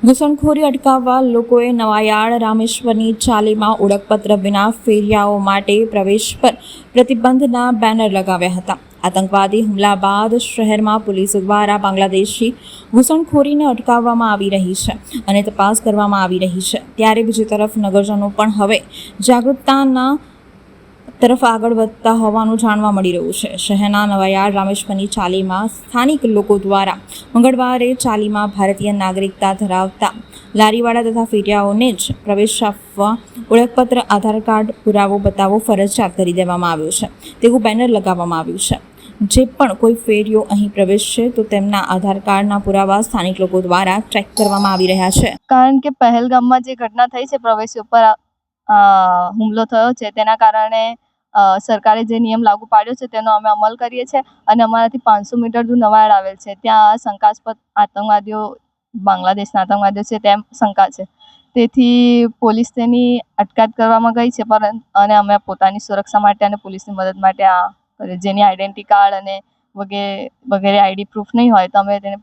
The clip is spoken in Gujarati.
ઘૂસણખોરી અટકાવવા લોકોએ નવાયાર્ડ રામેશ્વરની ચાલીમાં ઓળખપત્ર વિના ફેરિયાઓ માટે પ્રવેશ પર પ્રતિબંધના બેનર લગાવ્યા હતા. આતંકવાદી હુમલા બાદ શહેરમાં પોલીસ દ્વારા બાંગ્લાદેશી ઘૂસણખોરીને અટકાવવામાં આવી રહી છે અને તપાસ કરવામાં આવી રહી છે. ત્યારે બીજી તરફ નગરજનો પણ હવે જાગૃતતાના તરફ આગળ વધતા હોવાનું જાણવા મળી રહ્યું છે. શહેરના નવાયાર્ડ રામેશ્વરની ચાલીમાં સ્થાનિક લોકો દ્વારા મંગળવારે ચાલીમાં ભારતીય નાગરિકતા ધરાવતા લારીવાળા તથા ફેરિયાઓને જ પ્રવેશ આપવા ઓળખપત્ર, આધાર કાર્ડ પુરાવો બતાવવો ફરજિયાત કરી દેવામાં આવ્યો છે તેવું બેનર લગાવવામાં આવ્યું છે. જે પણ કોઈ ફેરિયો અહીં પ્રવેશશે તો તેમના આધાર કાર્ડના પુરાવા સ્થાનિક લોકો દ્વારા ચેક કરવામાં આવી રહ્યા છે. કારણ કે પહેલગામમાં જે ઘટના થઈ છે, પ્રવેશી ઉપર હુમલો થયો છે, તેના કારણે સરકારે જે નિયમ લાગુ પાડ્યો છે તેનો અમે અમલ કરીએ છીએ અને અમારાથી 500 મીટર દૂર નવાયાર્ડ આવેલ છે. ત્યાં શંકાસ્પદ આતંકવાદીઓ, બાંગ્લાદેશના આતંકવાદીઓ છે તેમ શંકા છે. તેથી પોલીસ તેની અટકાયત કરવામાં ગઈ છે, અને અમે પોતાની સુરક્ષા માટે અને પોલીસની મદદ માટે જેની આઈડેન્ટિટી કાર્ડ અને વગેરે આઈડી પ્રૂફ નહીં હોય તો અમે તેને